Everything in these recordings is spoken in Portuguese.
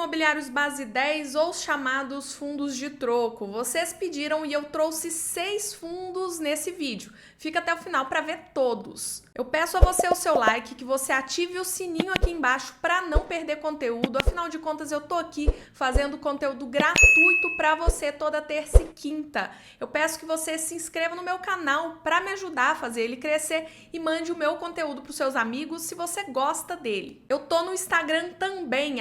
imobiliários base 10 ou chamados fundos de troco. Vocês pediram e eu trouxe 6 fundos nesse vídeo. Fica até o final para ver todos. Eu peço a você o seu like, que você ative o sininho aqui embaixo para não perder conteúdo. Afinal de contas, eu tô aqui fazendo conteúdo gratuito para você toda terça e quinta. Eu peço que você se inscreva no meu canal para me ajudar a fazer ele crescer e mande o meu conteúdo para os seus amigos se você gosta dele. Eu tô no Instagram também,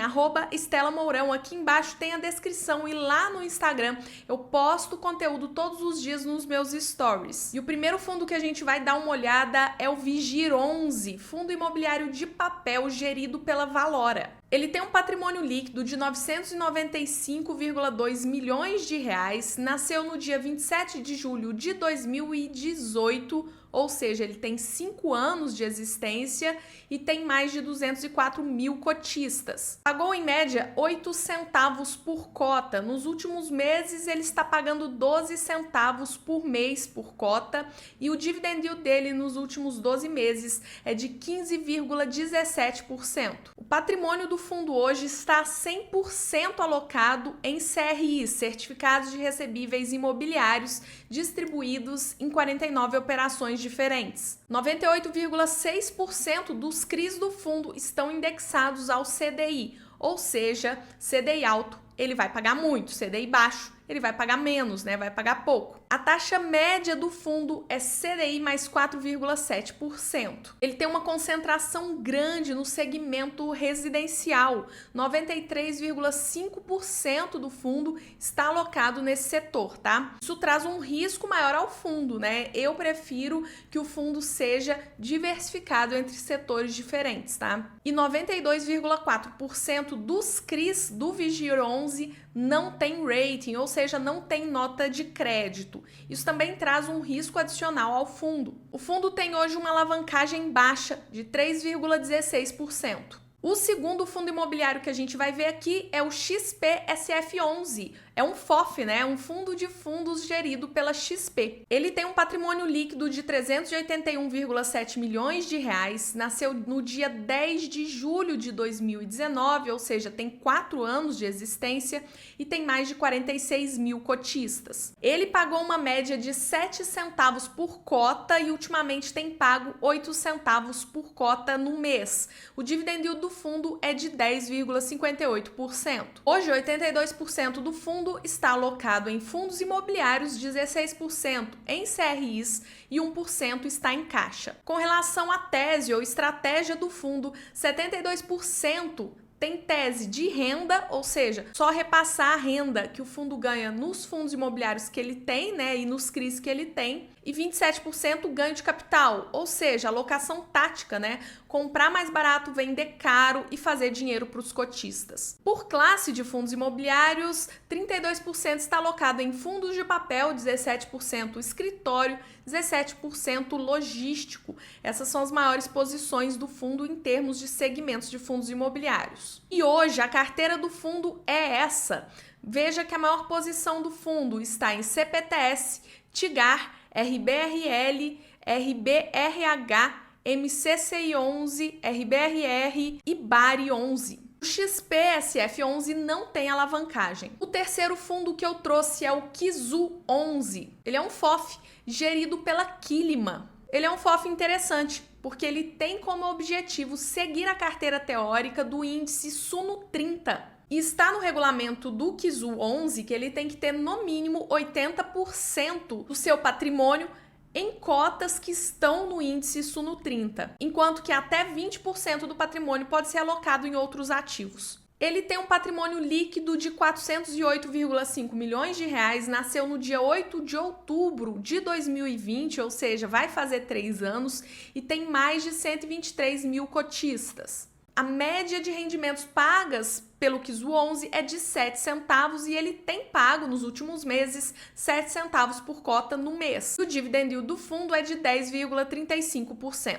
@EstelaMourão. Aqui embaixo tem a descrição e lá no Instagram eu posto conteúdo todos os dias nos meus stories. E o primeiro fundo que a gente vai dar uma olhada é o Vigir 11, fundo imobiliário de papel gerido pela Valora. Ele tem um patrimônio líquido de 995,2 milhões de reais, nasceu no dia 27 de julho de 2018, ou seja, ele tem 5 anos de existência e tem mais de 204 mil cotistas. Pagou em média 8 centavos por cota. Nos últimos meses ele está pagando 12 centavos por mês por cota e o dividend yield dele nos últimos 12 meses é de 15,17%. O patrimônio do fundo hoje está 100% alocado em CRIs, Certificados de Recebíveis Imobiliários, distribuídos em 49 operações diferentes. 98,6% dos CRIs do fundo estão indexados ao CDI, ou seja, CDI alto ele vai pagar muito, CDI baixo ele vai pagar menos, né? Vai pagar pouco. A taxa média do fundo é CDI mais 4,7%. Ele tem uma concentração grande no segmento residencial. 93,5% do fundo está alocado nesse setor, tá? Isso traz um risco maior ao fundo, né? Eu prefiro que o fundo seja diversificado entre setores diferentes, tá? E 92,4% dos CRIs do Vigir 11 não tem rating, ou seja, não tem nota de crédito. Isso também traz um risco adicional ao fundo. O fundo tem hoje uma alavancagem baixa de 3,16%. O segundo fundo imobiliário que a gente vai ver aqui é o XPSF11. É um FOF, né? Um fundo de fundos gerido pela XP. Ele tem um patrimônio líquido de 381,7 milhões de reais, nasceu no dia 10 de julho de 2019, ou seja, tem 4 anos de existência e tem mais de 46 mil cotistas. Ele pagou uma média de 7 centavos por cota e ultimamente tem pago 8 centavos por cota no mês. O dividend yield do fundo é de 10,58%. Hoje, 82% do fundo está alocado em fundos imobiliários, 16% em CRIs e 1% está em caixa. Com relação à tese ou estratégia do fundo, 72% tem tese de renda, ou seja, só repassar a renda que o fundo ganha nos fundos imobiliários que ele tem, né, e nos CRIs que ele tem, e 27% ganho de capital, ou seja, alocação tática, né, comprar mais barato, vender caro e fazer dinheiro para os cotistas. Por classe de fundos imobiliários, 32% está alocado em fundos de papel, 17% escritório, 17% logístico. Essas são as maiores posições do fundo em termos de segmentos de fundos imobiliários. E hoje a carteira do fundo é essa. Veja que a maior posição do fundo está em CPTS, TIGAR, RBRL, RBRH, MCCI11, RBRR e BARI11. O XPSF11 não tem alavancagem. O terceiro fundo que eu trouxe é o KIZU11. Ele é um FOF gerido pela Quilima. Ele é um FOF interessante, porque ele tem como objetivo seguir a carteira teórica do índice Suno 30. E está no regulamento do KIZU 11 que ele tem que ter no mínimo 80% do seu patrimônio em cotas que estão no índice Suno 30, enquanto que até 20% do patrimônio pode ser alocado em outros ativos. Ele tem um patrimônio líquido de 408,5 milhões de reais, nasceu no dia 8 de outubro de 2020, ou seja, vai fazer 3 anos, e tem mais de 123 mil cotistas. A média de rendimentos pagas pelo KIZU 11 é de 7 centavos e ele tem pago nos últimos meses 7 centavos por cota no mês. O dividend yield do fundo é de 10,35%.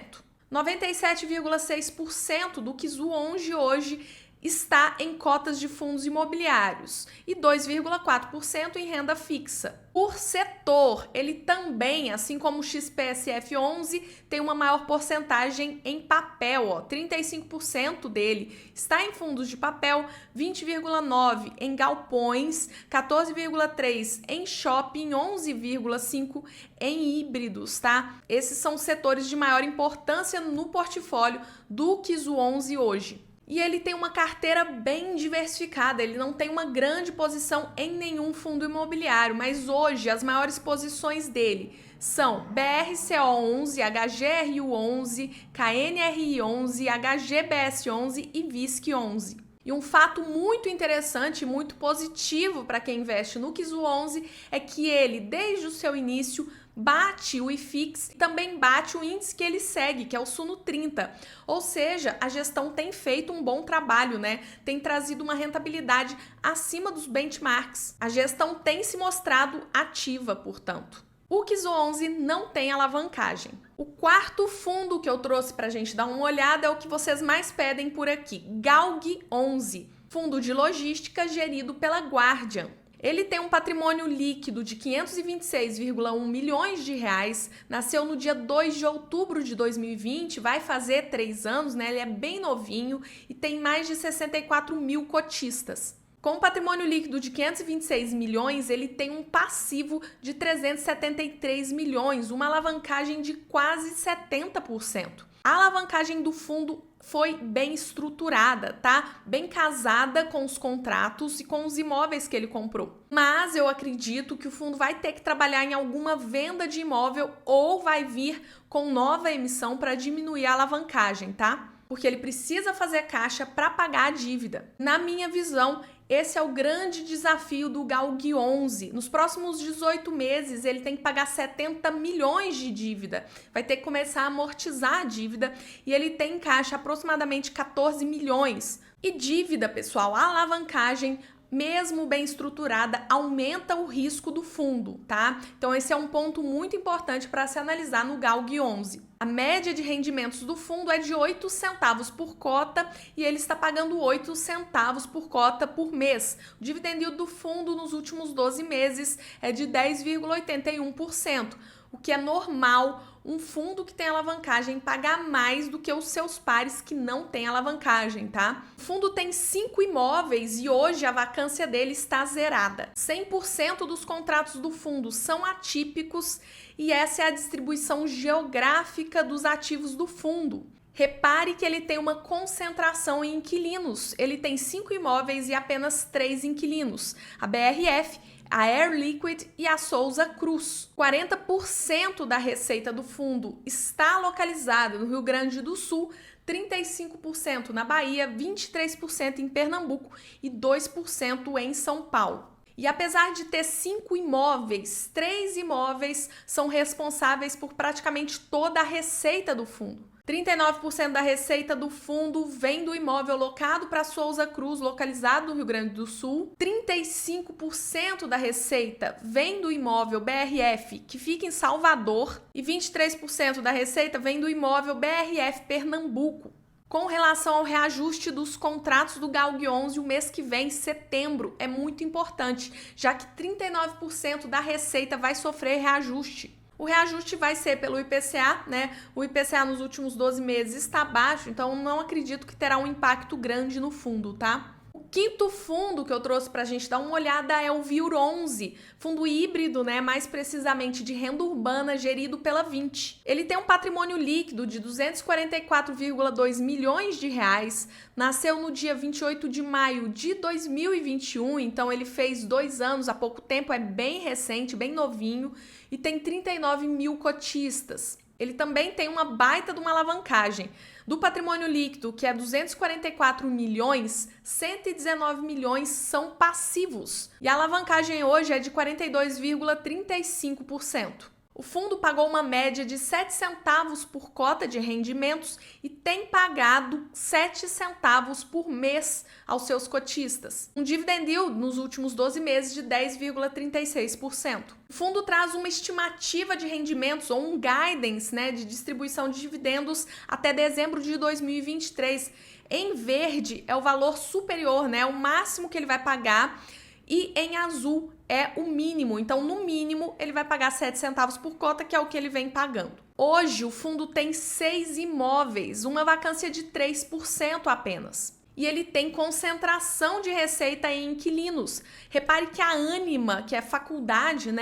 97,6% do KIZU 11 hoje está em cotas de fundos imobiliários e 2,4% em renda fixa. Por setor, ele também, assim como o XPSF11, tem uma maior porcentagem em papel, 35% dele está em fundos de papel, 20,9% em galpões, 14,3% em shopping, 11,5% em híbridos, tá? Esses são os setores de maior importância no portfólio do Kizu 11 hoje. E ele tem uma carteira bem diversificada, ele não tem uma grande posição em nenhum fundo imobiliário, mas hoje as maiores posições dele são BRCO11, HGRU11, KNRI11, HGBS11 e VISC11. E um fato muito interessante, muito positivo para quem investe no Kizu 11 é que ele, desde o seu início, bate o IFIX e também bate o índice que ele segue, que é o Suno 30. Ou seja, a gestão tem feito um bom trabalho, né? Tem trazido uma rentabilidade acima dos benchmarks. A gestão tem se mostrado ativa, portanto. O Kizu 11 não tem alavancagem. O quarto fundo que eu trouxe para a gente dar uma olhada é o que vocês mais pedem por aqui, Galg 11, fundo de logística gerido pela Guardian. Ele tem um patrimônio líquido de 526,1 milhões de reais, nasceu no dia 2 de outubro de 2020, vai fazer 3 anos, né? Ele é bem novinho e tem mais de 64 mil cotistas. Com um patrimônio líquido de 526 milhões, ele tem um passivo de 373 milhões, uma alavancagem de quase 70%. A alavancagem do fundo foi bem estruturada, tá? Bem casada com os contratos e com os imóveis que ele comprou. Mas eu acredito que o fundo vai ter que trabalhar em alguma venda de imóvel ou vai vir com nova emissão para diminuir a alavancagem, tá? Porque ele precisa fazer caixa para pagar a dívida. Na minha visão, esse é o grande desafio do Galg 11. Nos próximos 18 meses, ele tem que pagar 70 milhões de dívida. Vai ter que começar a amortizar a dívida e ele tem em caixa aproximadamente 14 milhões. E dívida, pessoal, a alavancagem, mesmo bem estruturada, aumenta o risco do fundo, tá? Então esse é um ponto muito importante para se analisar no Galg 11. A média de rendimentos do fundo é de 8 centavos por cota e ele está pagando 8 centavos por cota por mês. O dividend yield do fundo nos últimos 12 meses é de 10,81%, o que é normal um fundo que tem alavancagem pagar mais do que os seus pares que não têm alavancagem, tá? O fundo tem 5 imóveis e hoje a vacância dele está zerada. 100% dos contratos do fundo são atípicos e essa é a distribuição geográfica dos ativos do fundo. Repare que ele tem uma concentração em inquilinos. Ele tem 5 imóveis e apenas 3 inquilinos. A BRF, a Air Liquid e a Souza Cruz. 40% da receita do fundo está localizada no Rio Grande do Sul, 35% na Bahia, 23% em Pernambuco e 2% em São Paulo. E apesar de ter 5 imóveis, 3 imóveis são responsáveis por praticamente toda a receita do fundo. 39% da receita do fundo vem do imóvel locado para Souza Cruz, localizado no Rio Grande do Sul. 35% da receita vem do imóvel BRF, que fica em Salvador. E 23% da receita vem do imóvel BRF Pernambuco. Com relação ao reajuste dos contratos do Galg 11, o mês que vem, setembro, é muito importante, já que 39% da receita vai sofrer reajuste. O reajuste vai ser pelo IPCA, né? O IPCA nos últimos 12 meses está baixo, então não acredito que terá um impacto grande no fundo, tá? O quinto fundo que eu trouxe para a gente dar uma olhada é o VIUR 11, fundo híbrido, né? Mais precisamente de renda urbana, gerido pela Vinci. Ele tem um patrimônio líquido de 244,2 milhões de reais, nasceu no dia 28 de maio de 2021, então ele fez 2 anos, há pouco tempo, é bem recente, bem novinho, e tem 39 mil cotistas. Ele também tem uma baita de uma alavancagem. Do patrimônio líquido, que é 244 milhões, 119 milhões são passivos. E a alavancagem hoje é de 42,35%. O fundo pagou uma média de 7 centavos por cota de rendimentos e tem pagado 7 centavos por mês aos seus cotistas. Um dividend yield nos últimos 12 meses de 10,36%. O fundo traz uma estimativa de rendimentos ou um guidance, de distribuição de dividendos até dezembro de 2023. Em verde é o valor superior, o máximo que ele vai pagar, e em azul é o mínimo. Então, no mínimo, ele vai pagar 7 centavos por cota, que é o que ele vem pagando. Hoje, o fundo tem 6 imóveis, uma vacância de 3% apenas. E ele tem concentração de receita em inquilinos. Repare que a Ânima, que é faculdade,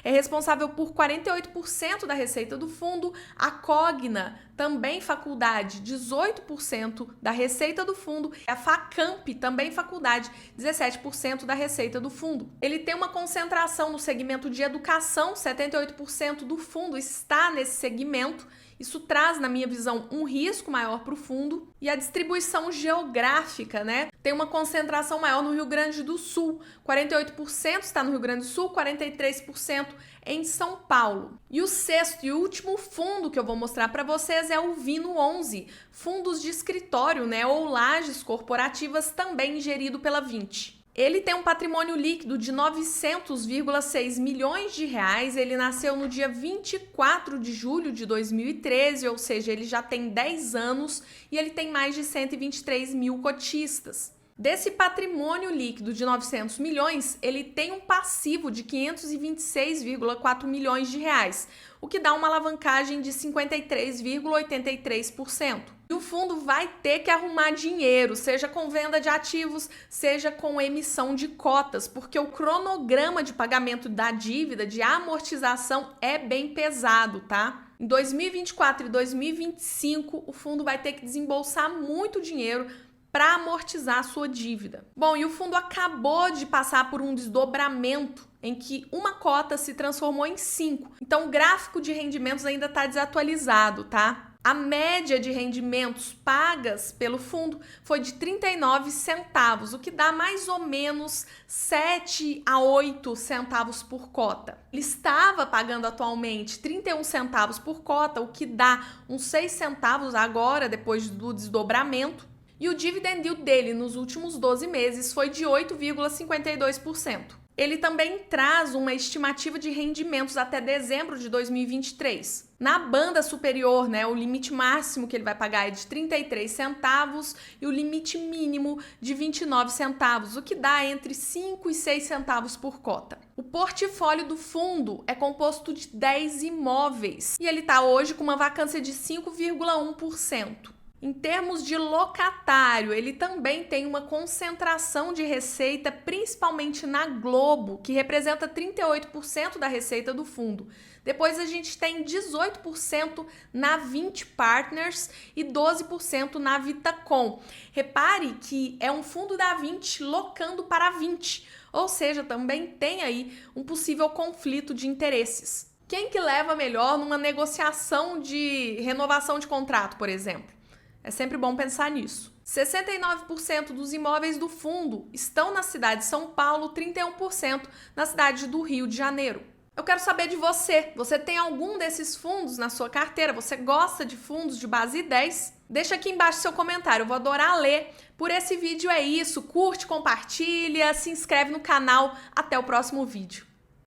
é responsável por 48% da receita do fundo. A Cogna, também faculdade, 18% da receita do fundo. A Facamp, também faculdade, 17% da receita do fundo. Ele tem uma concentração no segmento de educação, 78% do fundo está nesse segmento. Isso traz, na minha visão, um risco maior para o fundo. E a distribuição geográfica, tem uma concentração maior no Rio Grande do Sul. 48% está no Rio Grande do Sul, 43% em São Paulo. E o sexto e último fundo que eu vou mostrar para vocês é o Vino 11, fundos de escritório, ou lajes corporativas, também gerido pela Vinci. Ele tem um patrimônio líquido de 900,6 milhões de reais. Ele nasceu no dia 24 de julho de 2013, ou seja, ele já tem 10 anos e ele tem mais de 123 mil cotistas. Desse patrimônio líquido de 900 milhões, ele tem um passivo de 526,4 milhões de reais, o que dá uma alavancagem de 53,83%. E o fundo vai ter que arrumar dinheiro, seja com venda de ativos, seja com emissão de cotas, porque o cronograma de pagamento da dívida, de amortização, é bem pesado, tá? Em 2024 e 2025, o fundo vai ter que desembolsar muito dinheiro para amortizar a sua dívida. Bom, e o fundo acabou de passar por um desdobramento em que uma cota se transformou em 5. Então, o gráfico de rendimentos ainda está desatualizado, tá? A média de rendimentos pagas pelo fundo foi de 39 centavos, o que dá mais ou menos 7 a 8 centavos por cota. Ele estava pagando atualmente 31 centavos por cota, o que dá uns 6 centavos agora, depois do desdobramento. E o dividend yield dele nos últimos 12 meses foi de 8,52%. Ele também traz uma estimativa de rendimentos até dezembro de 2023. Na banda superior, o limite máximo que ele vai pagar é de 33 centavos e o limite mínimo de 29 centavos, o que dá entre 5 e 6 centavos por cota. O portfólio do fundo é composto de 10 imóveis e ele está hoje com uma vacância de 5,1%. Em termos de locatário, ele também tem uma concentração de receita, principalmente na Globo, que representa 38% da receita do fundo. Depois a gente tem 18% na Vinci Partners e 12% na Vitacom. Repare que é um fundo da Vinci locando para a Vinci, ou seja, também tem aí um possível conflito de interesses. Quem que leva melhor numa negociação de renovação de contrato, por exemplo? É sempre bom pensar nisso. 69% dos imóveis do fundo estão na cidade de São Paulo, 31% na cidade do Rio de Janeiro. Eu quero saber de você. Você tem algum desses fundos na sua carteira? Você gosta de fundos de base 10? Deixa aqui embaixo seu comentário, eu vou adorar ler. Por esse vídeo é isso. Curte, compartilha, se inscreve no canal. Até o próximo vídeo.